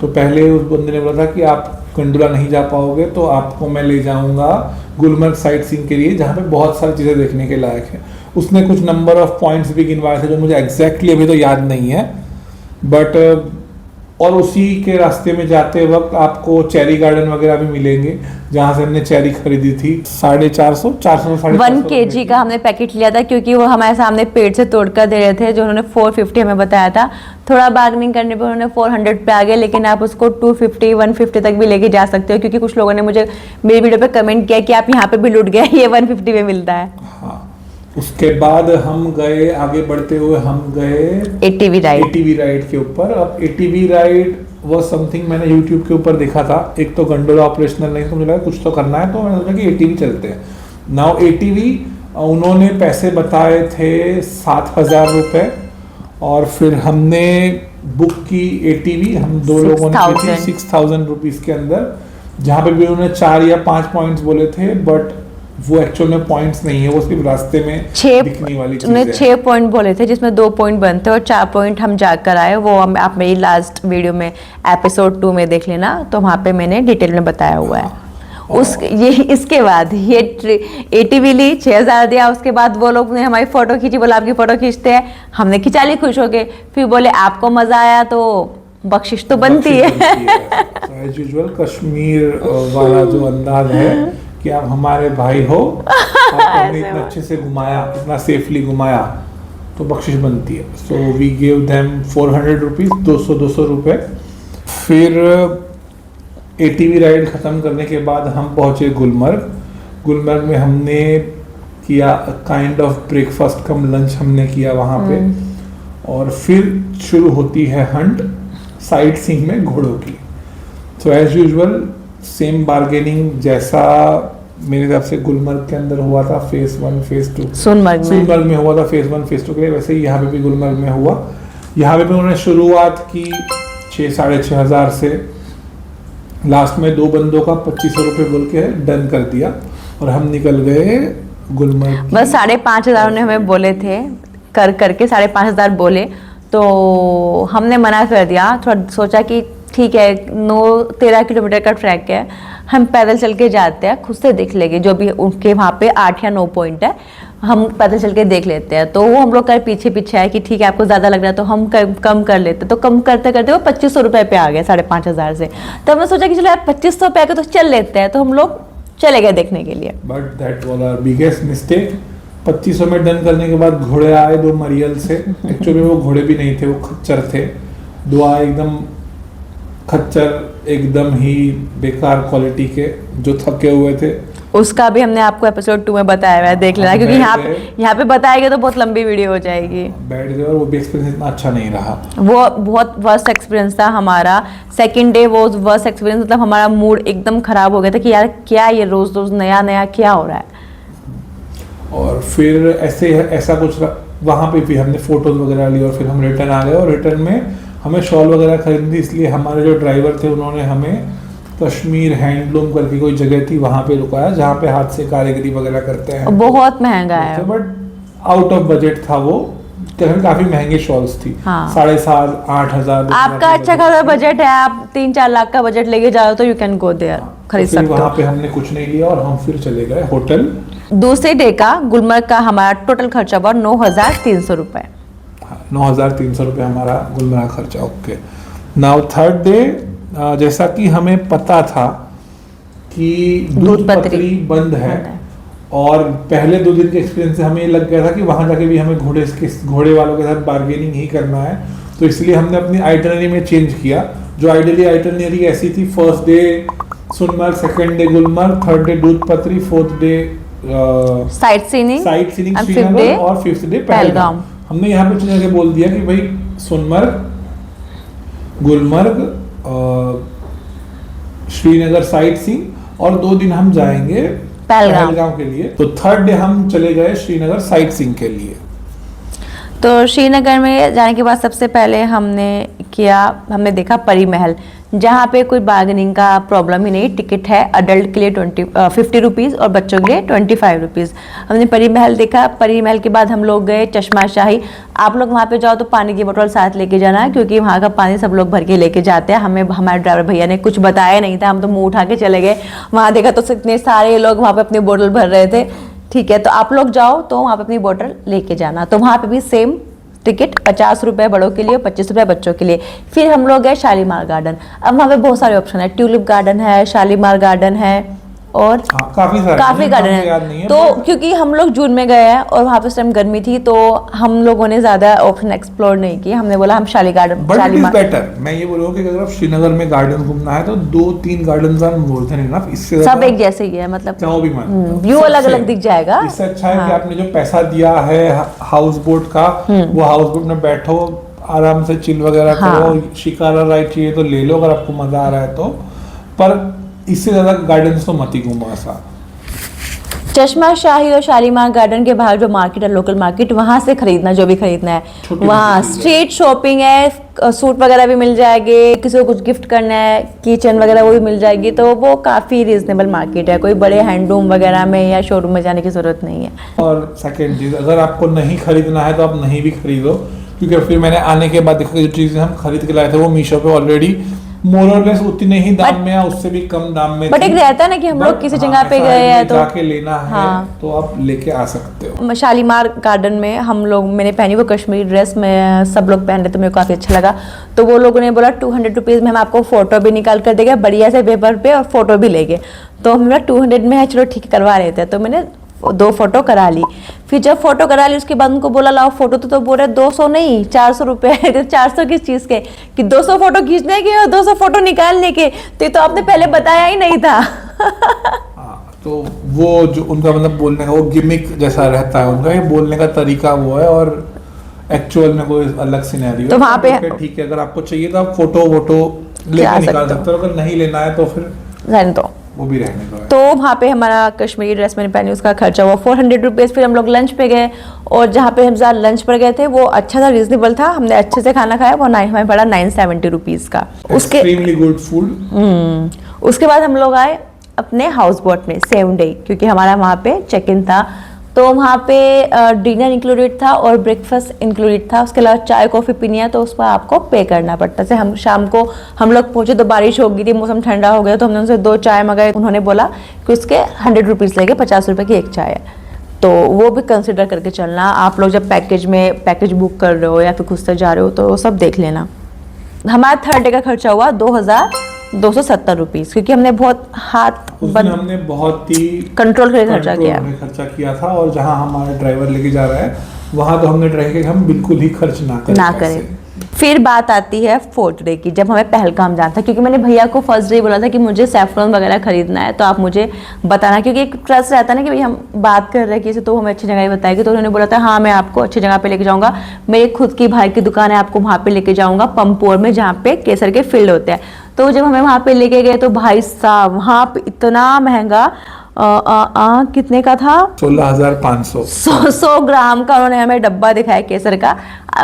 Speaker 2: तो पहले उस बंदे ने बोला था कि आप गंडोला नहीं जा पाओगे, तो आपको मैं ले जाऊंगा गुलमर्ग साइट सीइंग के लिए, जहाँ पे बहुत सारी चीज़ें देखने के लायक है। उसने कुछ नंबर ऑफ पॉइंट्स भी गिनवाए थे जो मुझे एग्जैक्टली अभी तो याद नहीं है, बट और उसी के रास्ते में जाते वक्त आपको चेरी गार्डन वगैरह भी मिलेंगे, जहाँ से हमने चेरी खरीदी थी 450
Speaker 1: 1 kg का हमने पैकेट लिया था, क्योंकि वो हमारे सामने पेड़ से तोड़कर दे रहे थे, जो उन्होंने 450 हमें बताया था। थोड़ा बार्गेनिंग करने पर उन्होंने 400 पे आ गए, लेकिन आप उसको 250 150 तक भी लेके जा सकते हो, क्योंकि कुछ लोगों ने मुझे मेरी वीडियो पे कमेंट किया कि आप यहाँ पे भी लूट गए, ये 150 में मिलता है।
Speaker 2: हाँ, उसके बाद हम गए, आगे बढ़ते हुए हम गए
Speaker 1: एटीवी
Speaker 2: राइड के ऊपर। अब एटीवी राइड वो समथिंग मैंने यूट्यूब के ऊपर देखा था, एक तो गंडोला ऑपरेशनल नहीं, तो मुझे लगा कुछ तो करना है, तो मैंने सोचा कि एटीवी चलते हैं। नाउ एटीवी उन्होंने पैसे बताए थे 7,000 रुपये, और फिर हमने बुक की एटीवी, हम 2 लोगों ने 6,000 रुपीज़ के अंदर, जहाँ पे भी उन्होंने 4 या 5 पॉइंट्स बोले थे, बट वो एक्चुअल में पॉइंट्स नहीं है, वो सिर्फ रास्ते में दिखने वाली चीज़ है।
Speaker 1: 6 पॉइंट बोले थे, जिसमें 2 पॉइंट बनते और 4 पॉइंट हम जाकर आए। वो आप मेरी लास्ट वीडियो में एपिसोड 2 में देख लेना, तो वहाँ पे मैंने डिटेल में बताया हुआ है। इसके बाद ये एटीवी ली, 6,000 दिया। उसके बाद वो लोग ने हमारी फोटो खींची, बोला आपकी फोटो खींचते हैं, हमने खिंचा ली खुश हो गए। फिर बोले आपको मजा आया तो बख्शिश तो बनती है।
Speaker 2: एज यूजुअल कश्मीर वाला जो अंदाज है कि आप हमारे भाई हो, आपने इतना अच्छे से घुमाया, इतना सेफली घुमाया, तो बख्शिश बनती है। So we give them 400 rupees, 200 रुपये। फिर एटीवी राइड ख़त्म करने के बाद हम पहुँचे गुलमर्ग में हमने किया kind of breakfast come lunch हमने किया वहाँ पे, और फिर शुरू होती है हंट साइट सीइंग में घोड़ों की। तो एज यूजुअल सेम बार्गेनिंग जैसा मेरे हिसाब से गुलमर्ग के अंदर हुआ था फेज 1 फेज 2 सोनमर्ग में हुआ था फेज 1 फेज 2 के लिए, वैसे ही यहाँ पे भी गुलमर्ग में हुआ। यहाँ पे भी उन्होंने शुरुआत की 6,500 से, लास्ट में 2 बंदों का 2,500 रुपये बोल के डन कर दिया, और हम निकल गए गुलमर्ग।
Speaker 1: बस 5,500 ने हमें बोले थे, करके 5,500 बोले, तो हमने मना कर दिया। थोड़ा सोचा कि ठीक है, 9-13 किलोमीटर का ट्रैक है, हम पैदल चल के जाते हैं, खुद से देख लेंगे, जो भी उनके वहाँ पे 8 या 9 पॉइंट है, हम पैदल चल के देख लेते हैं। तो वो हम लोग का पीछे आए कि ठीक है आपको ज़्यादा लग रहा है तो हम कम कर लेते, तो कम करते करते वो 2,500 रुपये पे आ गए 5,500 से। तो हमने सोचा कि चलो यार 2,500 पे आके तो चल लेते हैं, तो हम लोग चले गए देखने के लिए।
Speaker 2: But that was our biggest mistake. 2,500 में डन करने के बाद घोड़े आए 2 मरियल से, एक्चुअली वो घोड़े भी नहीं थे, वो खच्चर थे। 2 आए एकदम खच्चर, एकदम ही बेकार क्वालिटी के, जो थके हुए थे।
Speaker 1: उसका भी हमने आपको एपिसोड 2 में बताया हुआ है, देख लेना, क्योंकि यहाँ पे बताएंगे तो बहुत लंबी वीडियो हो जाएगी।
Speaker 2: बैठ गए, और वो भी एक्सपीरियंस इतना अच्छा नहीं रहा,
Speaker 1: वो बहुत वर्स्ट एक्सपीरियंस था हमारा। सेकंड डे वो वर्स्ट एक्सपीरियंस, मतलब हमारा मूड एकदम खराब हो गया था कि यार क्या ये रोज नया क्या हो रहा है।
Speaker 2: और फिर ऐसा कुछ वहाँ पे भी हमने फोटोज वगैरह ली, और फिर हम रिटर्न आ गए। और रिटर्न में हमें शॉल वगैरह खरीदी, इसलिए हमारे जो ड्राइवर थे उन्होंने हमें कश्मीर हैंडलूम करके कोई जगह थी वहाँ पे रुकाया, जहाँ पे हाथ से कारीगरी वगैरह करते हैं।
Speaker 1: बहुत महंगा है,
Speaker 2: बट आउट ऑफ बजट था वो, काफी महंगी शॉल्स थी। हाँ। 7,500-8,000।
Speaker 1: आपका अच्छा खासा बजट है, आप 3-4 लाख का बजट लेके जाओ तो यू कैन गो देयर, खरीद सकते हो।
Speaker 2: वहाँ पे हमने कुछ नहीं लिया, और हम फिर चले गए होटल।
Speaker 1: दूसरे डे का गुलमर्ग का हमारा टोटल खर्चा हुआ 9,300 रुपये।
Speaker 2: 9,300 रुपये हमारा गुलमर्ग खर्चा। ओके, नाउ थर्ड डे, जैसा कि हमें पता था कि दूध पत्री बंद है, और पहले 2 दिन के एक्सपीरियंस से हमें लग गया था कि वहाँ जाके भी हमें घोड़े वालों के साथ बार्गेनिंग ही करना है। तो इसलिए हमने अपनी आइटनरी में चेंज किया। जो आइडियली आइटनरी ऐसी थी, first day Sonamarg, second day Gulmarg, third day Doodh Pathri, fourth day
Speaker 1: sightseeing
Speaker 2: Srinagar और 5th डे पहलगाम। हमने यहाँ पे चुन के बोल दिया कि भाई सोनमर्ग, गुलमर्ग, श्रीनगर साइट सीइंग और 2 दिन हम जाएंगे पहलगाम के लिए। तो 3rd डे हम चले गए श्रीनगर साइट सीइंग के लिए।
Speaker 1: तो श्रीनगर में जाने के बाद सबसे पहले हमने देखा परी महल, जहाँ पे कोई बार्गेनिंग का प्रॉब्लम ही नहीं। टिकट है अडल्ट के लिए 50 रुपीज़ और बच्चों के लिए 25 रुपीज़। हमने परी महल देखा। परी महल के बाद हम लोग गए चश्मा शाही। आप लोग वहाँ पे जाओ तो पानी की बोतल साथ लेके जाना, क्योंकि वहाँ का पानी सब लोग भर के लेके जाते हैं। हमें हमारे ड्राइवर भैया ने कुछ बताया नहीं था, हम तो मुँह उठा के चले गए। वहाँ देखा तो इतने सारे लोग वहाँ पे अपनी बोतल भर रहे थे। ठीक है, तो आप लोग जाओ तो वहाँ पे अपनी बोतल लेके जाना। तो वहाँ पे भी सेम टिकट 50 रुपये बड़ों के लिए, 25 रुपये बच्चों के लिए। फिर हम लोग गए शालीमार गार्डन। अब वहाँ पे बहुत सारे ऑप्शन है, ट्यूलिप गार्डन है, शालीमार गार्डन है और काफी गार्डन है। तो क्योंकि हम लोग जून में गए हैं और वहाँ पे उस टाइम गर्मी थी, तो हम लोगों ने ज्यादा ऑप्शन एक्सप्लोर नहीं किए। हमने बोला हम शालीमार।
Speaker 2: बेटर मैं ये बोलूँगा कि अगर आप श्रीनगर में गार्डन घूमना है तो 2-3 garden are more than enough. इससे
Speaker 1: सब एक जैसे ही है, मतलब
Speaker 2: चाहो भी मत,
Speaker 1: व्यू अलग अलग दिख जाएगा।
Speaker 2: इससे अच्छा है कि आपने जो पैसा दिया है हाउस बोट का, वो हाउस बोट में बैठो, आराम से चिल वगैरह करो। शिकारा राइड चाहिए तो ले लो अगर आपको मजा आ रहा है तो, पर इससे ज्यादा गार्डन्स तो मत ही घूमो ऐसा।
Speaker 1: चश्मा शाही और शालीमार गार्डन के बाहर जो मार्केट है, लोकल मार्केट, वहां से खरीदना जो भी खरीदना है। वहाँ स्ट्रीट शॉपिंग है, सूट वगैरह भी मिल जाएंगे, किसी को कुछ गिफ्ट करना है, किचन वगैरह वो भी मिल जाएगी। तो वो काफी रीजनेबल मार्केट है, कोई बड़े हैंडलूम वगैरह में या शोरूम में जाने की जरूरत नहीं है।
Speaker 2: और सेकेंड चीज, अगर आपको नहीं खरीदना है तो आप नहीं भी खरीदो, क्योंकि फिर मैंने आने के बाद देखा जो चीजें हम खरीद के लाए थे वो मीशो पे ऑलरेडी मोर और लेस उतने ही दाम में या उससे भी कम दाम में।
Speaker 1: बट एक रहता है ना कि हम लोग किसी जगह पे गए हैं तो
Speaker 2: जाके लेना है, तो आप लेके आ सकते हो।
Speaker 1: शालीमार गार्डन में मैंने पहनी वो कश्मीरी ड्रेस में, सब लोग पहन रहे थे, मेरे को काफी अच्छा लगा। तो वो लोगों ने बोला 200 रुपीज में हम आपको फोटो भी निकाल कर देंगे बढ़िया से पेपर पे और फोटो भी लेंगे। तो हम 200 में है, चलो ठीक करवा रहे थे। तो मैंने 2 फोटो करा ली। फिर जब फोटो करा ली उसके बाद उनको बोला लाओ फोटो, तो बोल रहे 200 नहीं 400 रुपये। तो 400 किस चीज़ के, कि 200 फोटो खींचने के और 200 फोटो निकालने के। तो आपने पहले बताया ही नहीं था।
Speaker 2: तो वो जो उनका मतलब बोलने का वो गिमिक जैसा रहता है उनका, ये बोलने का तरीका वो है, और एक्चुअल में कोई अलग सिनेरियो।
Speaker 1: तो वहाँ पे
Speaker 2: ठीक है, अगर आपको चाहिए तो आप फोटो लेके निकाल सकते हो, अगर नहीं लेना है तो फिर रहने दो, वो भी रहने दो।
Speaker 1: तो वहाँ पे हमारा कश्मीरी ड्रेस मैंने पहनी, उसका खर्चा हुआ 400 रुपीज़। फिर हम लोग लंच पे गए, और जहाँ पे हम लंच पर गए थे वो अच्छा था, रीजनेबल था, हमने अच्छे से खाना खाया। वो हमें पड़ा 970 रुपीज़ का।
Speaker 2: Extremely good food.
Speaker 1: उसके बाद हम लोग आए अपने हाउस बोट में सेम डे, क्योंकि हमारा वहाँ पे चेक इन था। तो वहाँ पे डिनर इंक्लूडेड था और ब्रेकफास्ट इंक्लूडेड था। उसके अलावा चाय कॉफ़ी पीनी है तो उस पर आपको पे करना पड़ता है। हम शाम को हम लोग पहुँचे तो बारिश हो गई थी, मौसम ठंडा हो गया, तो हमने उनसे 2 चाय मंगाए। उन्होंने बोला कि उसके 100 रुपीज़ लेंगे, 50 रुपये की एक चाय है। तो वो भी कंसिडर करके चलना। आप लोग जब पैकेज बुक कर रहे हो या फिर खुद से जा रहे हो तो सब देख लेना। हमारा 3rd डे का खर्चा हुआ 2270 रुपीज़, क्योंकि हमने बहुत
Speaker 2: हमने बहुत ही
Speaker 1: कंट्रोल करके
Speaker 2: खर्चा किया था। और जहाँ हमारा ड्राइवर लेके जा रहा है वहाँ तो हमने ट्राई किया कि हम बिल्कुल ही खर्च ना करें।
Speaker 1: फिर बात आती है 4th डे की, जब हमें पहलगाम जाना था। क्योंकि मैंने भैया को फर्स्ट डे बोला था कि मुझे सैफरन वगैरह खरीदना है, तो आप मुझे बताना, क्योंकि एक ट्रस्ट रहता है ना कि भाई हम बात कर रहे हैं किसी, तो हमें अच्छी जगह ही बताएगी। तो उन्होंने बोला था हाँ मैं आपको अच्छी जगह पे लेके जाऊंगा, मेरे खुद की भाई की दुकान है, आपको वहाँ पे लेके जाऊंगा पंपोर में, जहाँ पे केसर के फील्ड होते हैं। तो जब हमें वहाँ पे लेके गए तो भाई साहब वहाँ पे इतना महंगा कितने का था,
Speaker 2: 16,500
Speaker 1: 100 ग्राम का उन्होंने हमें डब्बा दिखाया केसर का।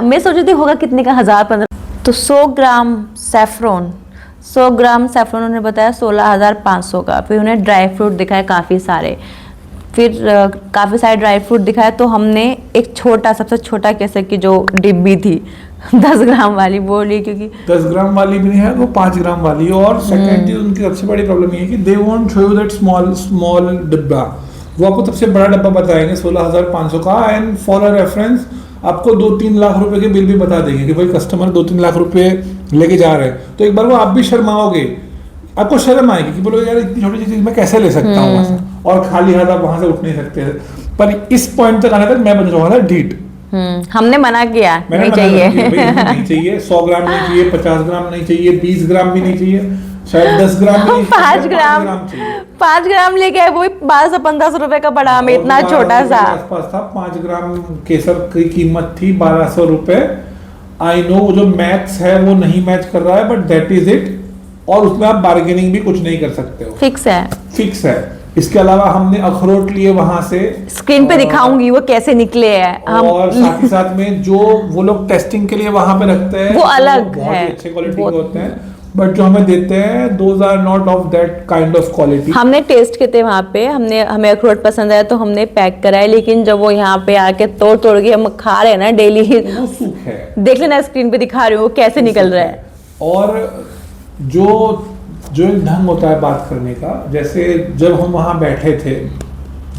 Speaker 1: मैं सोच रही थी होगा कितने का, 1000-1500। तो 100 ग्राम सैफरन उन्होंने बताया 16,500 का। फिर उन्हें ड्राई फ्रूट दिखाए काफ़ी सारे, ड्राई फ्रूट दिखाया। तो हमने एक सबसे छोटा केसर की जो डिब्बी थी 10 ग्राम वाली वो ली, क्योंकि
Speaker 2: 10 ग्राम वाली भी नहीं है, वो 5 ग्राम वाली। और सेकेंड चीज उनकी सबसे बड़ी प्रॉब्लम ये है कि they won't show you that small डिब्बा, वो आपको सबसे बड़ा डब्बा बताएंगे 16,500 का। एंड फॉर अ रेफरेंस आपको 2-3 लाख रुपए के बिल भी बता देंगे कि भाई कस्टमर 2-3 लाख रुपए लेके जा रहे हैं। तो एक बार वो आप भी शर्माओगे, आपको शर्म आएगी कि बोलो यार इतनी छोटी चीज मैं कैसे ले सकता हूँ, और खाली हाथ आप वहां से उठ नहीं सकते। पर इस पॉइंट तक आने तक मैं बन रहा था ढीठ।
Speaker 1: हमने मना किया नहीं चाहिए,
Speaker 2: नहीं चाहिए, 100 ग्राम नहीं चाहिए, 50 ग्राम नहीं चाहिए, 20 ग्राम भी नहीं चाहिए, शायद 10 ग्राम में नहीं,
Speaker 1: 5 ग्राम
Speaker 2: चाहिए।
Speaker 1: 5 ग्राम लेके आए, वो भी 1200-1500 रुपए का बड़ा आम, इतना
Speaker 2: और
Speaker 1: छोटा सा।
Speaker 2: आसपास था। 5 ग्राम केसर की कीमत थी 1200 रुपए। आई नो वो जो मैथ्स है वो नहीं मैच कर रहा है, बट दैट इज इट। और उसमें आप बार्गेनिंग भी कुछ नहीं कर सकते हो,
Speaker 1: फिक्स है।
Speaker 2: फिक्स है। इसके अलावा हमने अखरोट लिए वहां से,
Speaker 1: स्क्रीन पे दिखाऊंगी वो कैसे निकले हैं
Speaker 2: और साथ ही साथ में जो वो लोग टेस्टिंग के लिए वहां पे रखते हैं
Speaker 1: वो अलग
Speaker 2: बहुत
Speaker 1: है,
Speaker 2: ही अच्छे क्वालिटी के
Speaker 1: बहुत।
Speaker 2: होते हैं, बट जो हमें देते हैं those are not of that kind of quality.
Speaker 1: हमने टेस्ट किए थे वहाँ पे, हमें अखरोट पसंद आया तो हमने पैक कराए, लेकिन जब वो यहाँ पे आके तोड़ तोड़ के हम खा रहे हैं ना डेली,
Speaker 2: वो सूख है,
Speaker 1: देख लेना स्क्रीन पे दिखा रही हूँ वो कैसे निकल रहा है।
Speaker 2: और जो एक ढंग होता है बात करने का, जैसे जब हम वहाँ बैठे थे,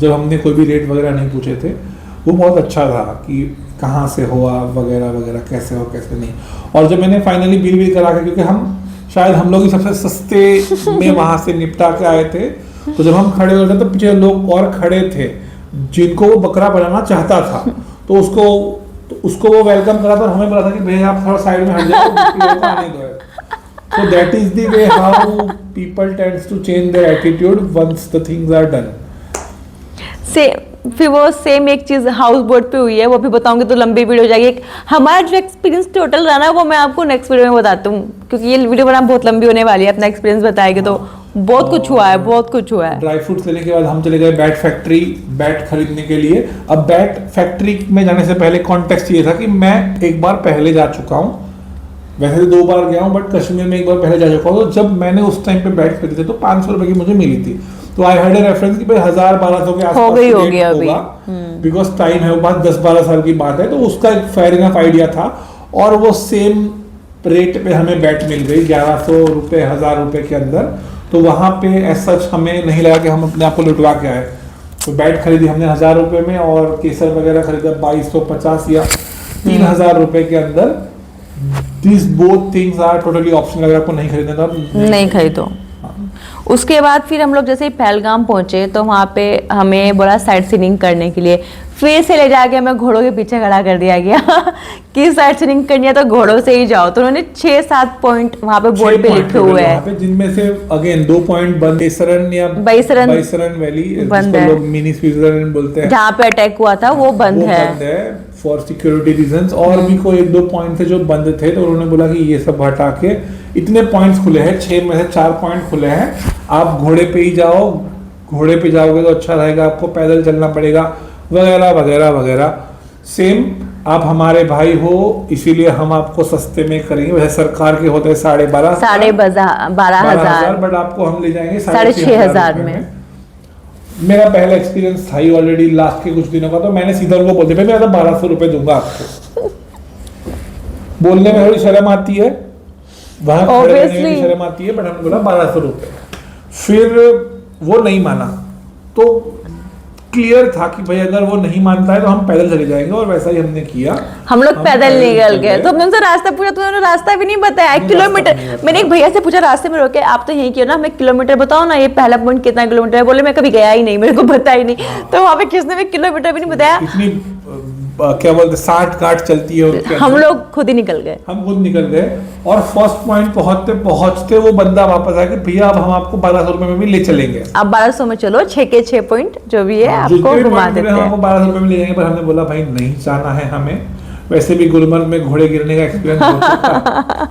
Speaker 2: जब हमने कोई भी रेट वगैरह नहीं पूछे थे, वो बहुत अच्छा था कि कहाँ से हो आप वगैरह वगैरह, कैसे हो कैसे नहीं। और जब मैंने फाइनली बिल करा के, क्योंकि हम शायद हम लोग ही सबसे सस्ते में वहाँ से निपटा के आए थे, तो जब हम खड़े हो गए तो पीछे लोग और खड़े थे जिनको वो बकरा बनाना चाहता था, तो उसको वो वेलकम करा था और हमें बोला था कि भैया आप थोड़ा साइड में हट जाओ, आने दो। So that is the way how people tends to change their attitude once the things are done.
Speaker 1: फिर वो सेम एक चीज हाउस बोट पे हुई है, वो भी बताऊंगी तो लंबी वीडियो हो जाएगी। हमारा जो एक्सपीरियंस टोटल रहा ना वो मैं आपको नेक्स्ट वीडियो में बताता हूँ, क्योंकि ये वीडियो बनाना बहुत लंबी होने वाली है। अपना एक्सपीरियंस बताएगी तो बहुत कुछ हुआ है, बहुत कुछ हुआ है।
Speaker 2: ड्राई फ्रूट्स लेने के बाद हम चले गए बैट फैक्ट्री, बैट खरीदने के लिए। अब बैट फैक्ट्री में जाने से पहले कॉन्टेक्स्ट ये था कि मैं एक बार पहले जा चुका हूँ, वैसे तो 2 बार गया हूँ, बट कश्मीर में एक बार पहले जा चुका हूँ। तो जब मैंने उस टाइम पे बैट खरीदे थे तो 500 रुपए की मुझे मिली थी, तो आई हैड ए रेफरेंस कि भाई 1000-1200 के आसपास
Speaker 1: होगी अभी,
Speaker 2: बिकॉज टाइम है वो बात 10-12 साल की बात है, तो उसका एक फेयर इनफ आइडिया था। और वो सेम रेट पे हमें बैट मिल गई 1100 रुपए 1000 रुपए के अंदर। तो वहां पे एज सच हमें नहीं लगा कि हम अपने आप को लुटवा के आए। तो बैट खरीदी हमने 1000 रुपए में, और केसर वगैरह खरीदा 2250 या 3000 रुपए के अंदर। These both things are totally optional, अगर आपको नहीं खरीदना था
Speaker 1: नहीं खरीदो। उसके बाद फिर हम लोग जैसे ही पहलगाम पहुंचे तो वहाँ पे हमें बोला साइट सीइंग करने के लिए, फिर से ले जाके हमें घोड़ों के पीछे खड़ा कर दिया गया कि साइट सीइंग करनी है तो घोड़ों से ही जाओ। तो उन्होंने 6-7 पॉइंट वहाँ पे बोर्ड पे लिखे हुए हैं,
Speaker 2: जिनमें से अगेन 2 पॉइंट बैसरन या बैसरन वैली
Speaker 1: बंद है,
Speaker 2: लोग मिनी स्विट्जरलैंड बोलते हैं,
Speaker 1: जहाँ पे अटैक हुआ था वो बंद है
Speaker 2: फॉर सिक्योरिटी रीजंस। और भी कोई 1-2 पॉइंट थे जो बंद थे, तो उन्होंने बोला कि ये सब हटा के इतने पॉइंट्स खुले हैं, 6 में से 4 पॉइंट खुले हैं, आप घोड़े पे ही जाओ, घोड़े पे जाओगे तो अच्छा रहेगा, आपको पैदल चलना पड़ेगा वगैरह वगैरह वगैरह। सेम आप हमारे भाई हो इसीलिए हम आपको सस्ते में करेंगे, वैसे सरकार के होते हैं 12,500
Speaker 1: बट
Speaker 2: आपको हम ले जाएंगे
Speaker 1: 6,500 में।
Speaker 2: मेरा पहला एक्सपीरियंस था ही ऑलरेडी लास्ट के कुछ दिनों का, तो मैंने सीधा उनको बोल दिया मैं तो 1200 रुपए दूंगा आपको। बोलने में थोड़ी शर्म आती है, वहां खड़े रहने में शर्म आती है, बट हमने बोला 1200 रुपए। फिर वो नहीं माना, तो क्लियर था कि भाई अगर वो नहीं मानता है तो हम पैदल चले जाएंगे, और वैसा ही हमने किया।
Speaker 1: हम लोग पैदल निकल गए। तो हमने उनसे रास्ता पूछा तो उन्होंने रास्ता भी नहीं बताया, किलोमीटर। मैंने एक भैया से पूछा रास्ते में रोके, आप तो यहीं किया ना, हमें किलोमीटर बताओ ना, ये पहला पॉइंट कितना किलोमीटर है। बोले मैं कभी गया ही नहीं, मेरे को पता ही नहीं। तो वहाँ पे किसने भी किलोमीटर भी नहीं बताया,
Speaker 2: इतनी क्या बोलते 60 चलती है।
Speaker 1: हम लोग खुद ही निकल गए,
Speaker 2: हम खुद निकल गए। और फर्स्ट पॉइंट पहुंचते वो बंदा वापस आया कि भैया अब हम आपको 1200 रुपए में भी ले चलेंगे,
Speaker 1: अब 1200 में चलो, 6 के 6 पॉइंट जो भी है आपको घुमा देते हैं,
Speaker 2: हमको 1200 रुपए में ले जाएंगे। पर हमने बोला भाई नहीं जाना है हमें, वैसे भी गुलमर्ग में घोड़े गिरने का एक्सपीरियंस हो चुका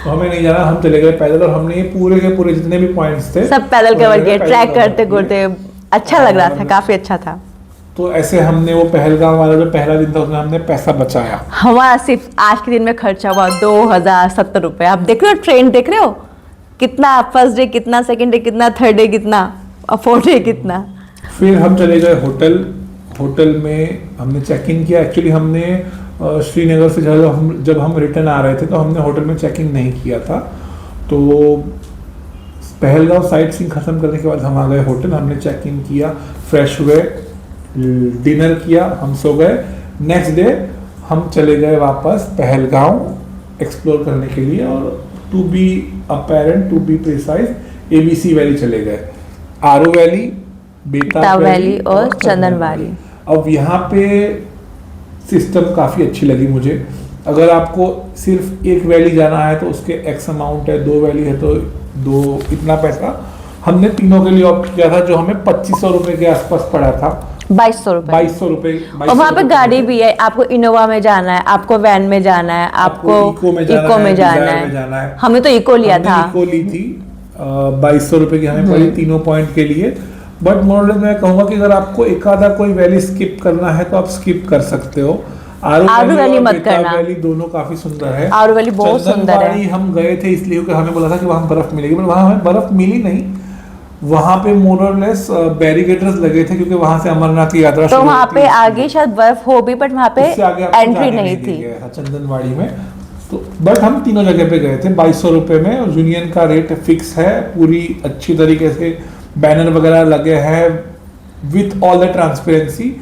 Speaker 2: तो हमें नहीं जाना, हम चले गए पैदल। और हमने ये पूरे के पूरे जितने भी पॉइंट्स थे
Speaker 1: सब पैदल कवर किए, ट्रैक करते करते अच्छा लग रहा था, काफी अच्छा था।
Speaker 2: तो ऐसे हमने वो पहलगाम वाला जो पहला दिन था उसमें हमने पैसा बचाया।
Speaker 1: हमारा सिर्फ आज के दिन में खर्चा हुआ 2070 रुपए। आप देख रहे हो ट्रेन, देख रहे हो कितना, फर्स्ट डे कितना, सेकंड डे कितना, थर्ड डे कितना, और फोर्थ डे कितना।
Speaker 2: फिर हम चले गए होटल में हमने चेक इन किया। एक्चुअली हमने श्रीनगर से जब हम रिटर्न आ रहे थे तो हमने होटल में चेक इन नहीं किया था। तो पहलगाम साइट सीइंग खत्म करने के बाद हम आ गए होटल, हमने चेक इन किया, फ्रेश हुए, डिनर किया, हम सो गए। नेक्स्ट डे हम चले गए वापस पहलगाम एक्सप्लोर करने के लिए, और to be apparent, to be precise, ABC valley चले गए, आरो वैली, बेताब वैली और चंदन वैली। अब यहाँ पे सिस्टम काफ़ी अच्छी लगी मुझे। अगर आपको सिर्फ एक वैली जाना है तो उसके एक्स अमाउंट है, 2 वैली है तो दो इतना पैसा हमने तीनों के लिए ऑप्ट किया था, जो हमें 2500 रुपए के आसपास पड़ा था।
Speaker 1: 2200 रुपए।
Speaker 2: 2200 रुपए।
Speaker 1: और वहाँ पे गाड़ी भी है, आपको इनोवा में जाना है, आपको वैन में जाना है, आपको
Speaker 2: इको में
Speaker 1: जाना है। हमने तो इको लिया था।
Speaker 2: इको ली थी 2200 रुपए की हमें पड़ी तीनों पॉइंट के लिए। बट मोरलेस मैं कहूंगा कि अगर आपको एक आधा कोई वैली स्किप करना है तो आप स्किप कर सकते हो।
Speaker 1: आरू वैली मत करना।
Speaker 2: वैली दोनों काफी सुंदर है।
Speaker 1: आरू वैली बहुत सुंदर है।
Speaker 2: हम गए थे इसलिए कि हमें बोला था कि वहां बर्फ मिलेगी, बट वहां हमें बर्फ मिली नहीं। वहां पे मोरलेस बैरिकेड्स लगे थे क्योंकि वहां से अमरनाथ की यात्रा
Speaker 1: तो वहां पे आगे शायद बर्फ हो भी, बट वहां पे एंट्री नहीं थी
Speaker 2: चंदनवाड़ी में। तो बट हम तीनों जगह पे गए थे 2200 रुपए में। और यूनियन का रेट फिक्स है, पूरी अच्छी तरीके से बैनर वगैरह लगे हैं विथ ऑल द ट्रांसपेरेंसी।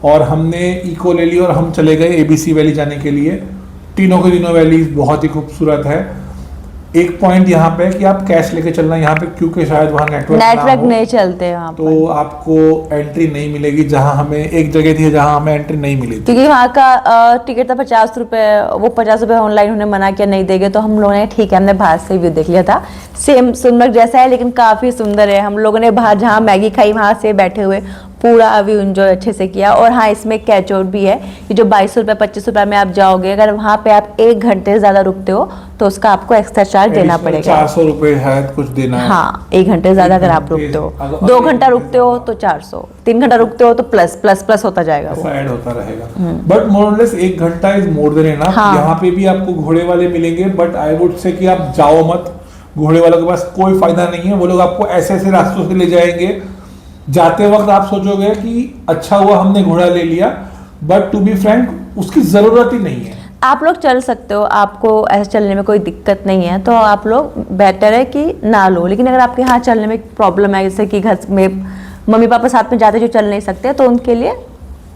Speaker 2: और हमने इको ले ली और हम चले गए एबीसी वैली जाने के लिए। तीनों के तीनों वैली बहुत ही खूबसूरत है। एक पॉइंट यहाँ पे कि आप कैश लेके चलना यहाँ पे, क्योंकि शायद वहाँ नेटवर्क
Speaker 1: नहीं चलते वहाँ
Speaker 2: तो आपको एंट्री नहीं मिलेगी। जहाँ हमें एक जगह थी जहाँ हमें एंट्री नहीं मिली थी,
Speaker 1: क्योंकि वहाँ का टिकट था 50 रुपए। वो 50 रुपए ऑनलाइन उन्हें मना किया, नहीं देंगे। तो हम लोगों ने ठीक है, हमने बाहर से व्यू देख लिया था। सेम सोनमर्ग जैसा है लेकिन काफी सुंदर है। हम लोगों ने बाहर जहाँ मैगी खाई वहां से बैठे हुए पूरा व्यू एंजॉय अच्छे से किया। और हाँ, इसमें कैच आउट भी है कि जो 2200 रुपए 2500 रुपए में आप जाओगे, अगर वहाँ पे आप 1 घंटे से ज्यादा रुकते हो तो उसका आपको एक्स्ट्रा चार्ज देना पड़ेगा।
Speaker 2: 400 रुपए शायद कुछ देना है।
Speaker 1: हाँ, 1 घंटे से ज्यादा अगर आप रुकते हो, 2 घंटा रुकते हो तो 400, 3 घंटा रुकते हो तो प्लस होता जाएगा,
Speaker 2: ऐड होता रहेगा। बट मोरलेस 1 घंटा इज मोर देन एनफ। यहाँ पे भी आपको घोड़े वाले मिलेंगे, बट आई वुड से कि आप जाओ मत। घोड़े वालों के पास कोई फायदा नहीं है। वो लोग आपको ऐसे ऐसे रास्तों से ले जाएंगे, जाते वक्त आप सोचोगे कि अच्छा हुआ हमने घोड़ा ले लिया, बट टू बी फ्रैंक उसकी जरूरत ही नहीं है।
Speaker 1: आप लोग चल सकते हो, आपको ऐसे चलने में कोई दिक्कत नहीं है, तो आप लोग बेटर है कि ना लो। लेकिन अगर आपके यहाँ चलने में प्रॉब्लम है, जैसे कि घर में मम्मी पापा साथ में जाते जो चल नहीं सकते, तो उनके लिए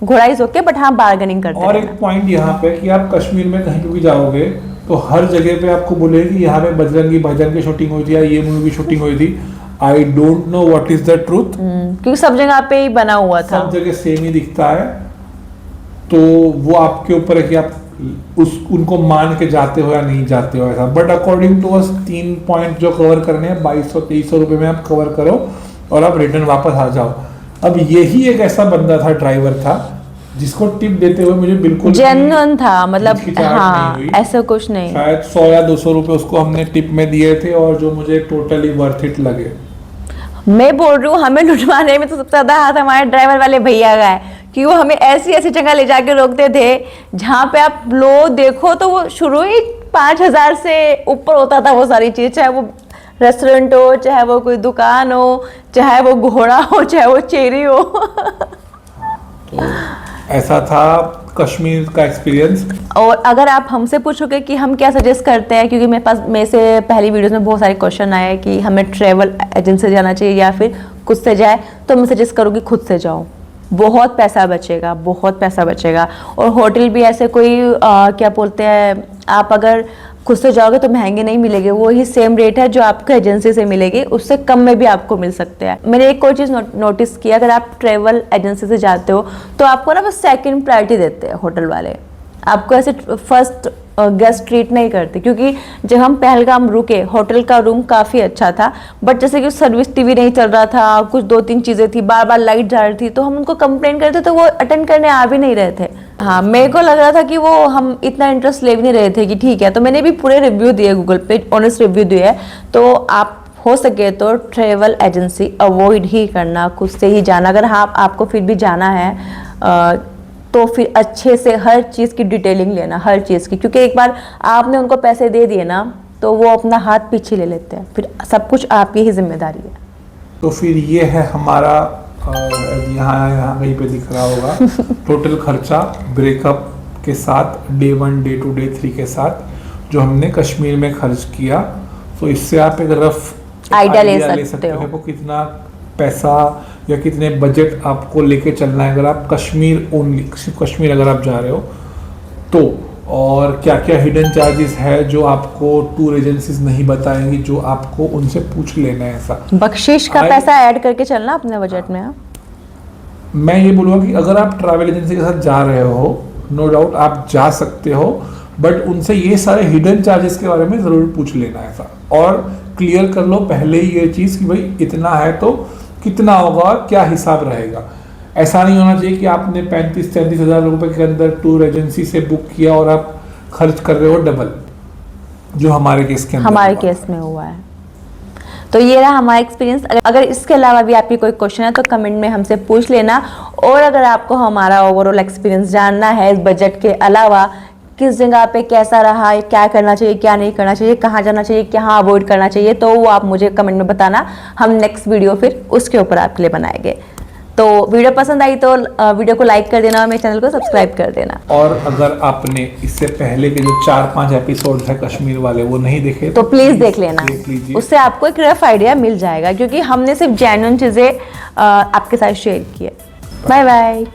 Speaker 1: घोड़ा इज ओके, बट हाँ बार्गेनिंग करते हैं।
Speaker 2: और एक पॉइंट यहाँ पे कि आप कश्मीर में कहीं पे भी जाओगे तो हर जगह पे आपको बोलेंगे कि यहाँ पे बजरंगी भाईजान की शूटिंग हुई थी या ये मूवी की शूटिंग हुई थी। I don't know what is the truth,
Speaker 1: क्योंकि सब जगह पे ही बना हुआ था,
Speaker 2: सब जगह सेम ही दिखता है। तो वो आपके ऊपर है कि आप उनको मान के जाते हो या नहीं जाते हो ऐसा। But according to us 3 point जो कवर करने हैं 2200-2300 रुपए में आप कवर करो और आप रिटर्न वापस आ जाओ। अब यही एक ऐसा बंदा था, ड्राइवर था, जिसको टिप देते हुए मुझे बिल्कुल
Speaker 1: जेन्युइन था, मतलब हाँ ऐसा कुछ नहीं।
Speaker 2: शायद 100 या 200 रुपए उसको हमने टिप में दिए थे, और जो मुझे टोटली वर्थ इट लगे।
Speaker 1: मैं बोल रही हूँ, हमें लुटवाने में तो सबसे ज्यादा हाथ हमारे ड्राइवर वाले भैया का है, कि वो हमें ऐसी ऐसी जगह ले जाके रोकते थे जहाँ पे आप लो देखो तो वो शुरू ही 5000 से ऊपर होता था वो सारी चीज, चाहे वो रेस्टोरेंट हो, चाहे वो कोई दुकान हो, चाहे वो घोड़ा हो, चाहे वो चेरी हो।
Speaker 2: तो ऐसा था कश्मीर का एक्सपीरियंस।
Speaker 1: और अगर आप हमसे पूछोगे कि हम क्या सजेस्ट करते हैं, क्योंकि मेरे से पहली वीडियोस में बहुत सारे क्वेश्चन आए कि हमें ट्रैवल एजेंसी से जाना चाहिए या फिर खुद से जाए, तो मैं सजेस्ट करूँगी खुद से जाओ। बहुत पैसा बचेगा, बहुत पैसा बचेगा। और होटल भी ऐसे कोई क्या बोलते हैं, आप अगर खुद से जाओगे तो महंगे नहीं मिलेंगे, वही सेम रेट है जो आपको एजेंसी से मिलेगी, उससे कम में भी आपको मिल सकते हैं। मैंने एक और चीज़ नोटिस किया, अगर आप ट्रैवल एजेंसी से जाते हो तो आपको ना बस सेकंड प्रायोरिटी देते हैं होटल वाले, आपको ऐसे फर्स्ट गेस्ट ट्रीट नहीं करते। क्योंकि जब हम पहलगाम रुके, होटल का रूम काफ़ी अच्छा था, बट जैसे कि सर्विस टीवी नहीं चल रहा था, कुछ 2-3 चीज़ें थी, बार बार लाइट जा रही थी, तो हम उनको कंप्लेन करते तो वो अटेंड करने आ भी नहीं रहे थे। हाँ, मेरे को लग रहा था कि वो हम इतना इंटरेस्ट ले भी नहीं रहे थे कि ठीक है। तो मैंने भी पूरे रिव्यू दिए, गूगल पे ऑनेस्ट रिव्यू दिए। तो आप हो सके तो ट्रैवल एजेंसी अवॉइड ही करना, खुद से ही जाना। अगर हाँ आपको फिर भी जाना है तो फिर अच्छे से हर चीज़ की डिटेलिंग लेना, हर चीज़ की, क्योंकि एक बार आपने उनको पैसे दे दिए ना तो वो अपना हाथ पीछे ले लेते हैं, फिर सब कुछ आपकी ही जिम्मेदारी है।
Speaker 2: तो फिर ये है हमारा यहाँ कहीं पे दिख रहा होगा टोटल खर्चा ब्रेकअप के साथ, डे 1, डे 2, डे 3 के साथ जो हमने कश्मीर में खर्च किया। तो इससे आप एक रफ
Speaker 1: आइडिया ले सकते हो
Speaker 2: कि कितना पैसा या कितने बजट आपको लेके चलना है अगर आप कश्मीर ओनली, सिर्फ कश्मीर अगर आप जा रहे हो तो। और क्या क्या हिडन चार्जेस है जो आपको टूर एजेंसीज नहीं बताएंगी, जो आपको उनसे पूछ लेना है। ऐसा
Speaker 1: बख्शिश का पैसा ऐड करके चलना अपने बजट में।
Speaker 2: मैं ये बोलूँगा कि अगर आप ट्रैवल एजेंसी के साथ जा रहे हो, नो डाउट आप जा सकते हो, बट उनसे ये सारे हिडन चार्जेस के बारे में ज़रूर पूछ लेना ऐसा, और क्लियर कर लो पहले ही ये चीज़ कि भाई इतना है तो कितना होगा, क्या हिसाब रहेगा। ऐसा नहीं होना चाहिए कि आपने 35-33 हज़ार रुपये के अंदर टूर एजेंसी से बुक किया और आप खर्च कर रहे हो डबल, जो हमारे केस के अंदर
Speaker 1: हमारे
Speaker 2: हुआ।
Speaker 1: केस में हुआ है। तो ये रहा हमारा एक्सपीरियंस। अगर इसके अलावा भी आपकी कोई क्वेश्चन है तो कमेंट में हमसे पूछ लेना। और अगर आपको हमारा ओवरऑल एक्सपीरियंस जानना है इस बजट के अलावा, किस जगह पे कैसा रहा, क्या करना चाहिए क्या नहीं करना चाहिए, कहाँ जाना चाहिए कहाँ अवॉइड करना चाहिए, तो वो आप मुझे कमेंट में बताना। हम नेक्स्ट वीडियो फिर उसके ऊपर आपके लिए बनाएंगे। तो वीडियो पसंद आई तो वीडियो को लाइक कर देना और मेरे चैनल को सब्सक्राइब कर देना।
Speaker 2: और अगर आपने इससे पहले के जो 4-5 एपिसोड है कश्मीर वाले वो नहीं देखे
Speaker 1: तो प्लीज़ देख लेना,
Speaker 2: देख लीजिए।
Speaker 1: उससे आपको एक रफ आइडिया मिल जाएगा, क्योंकि हमने सिर्फ जेन्युइन चीज़ें आपके साथ शेयर की है। Bye bye.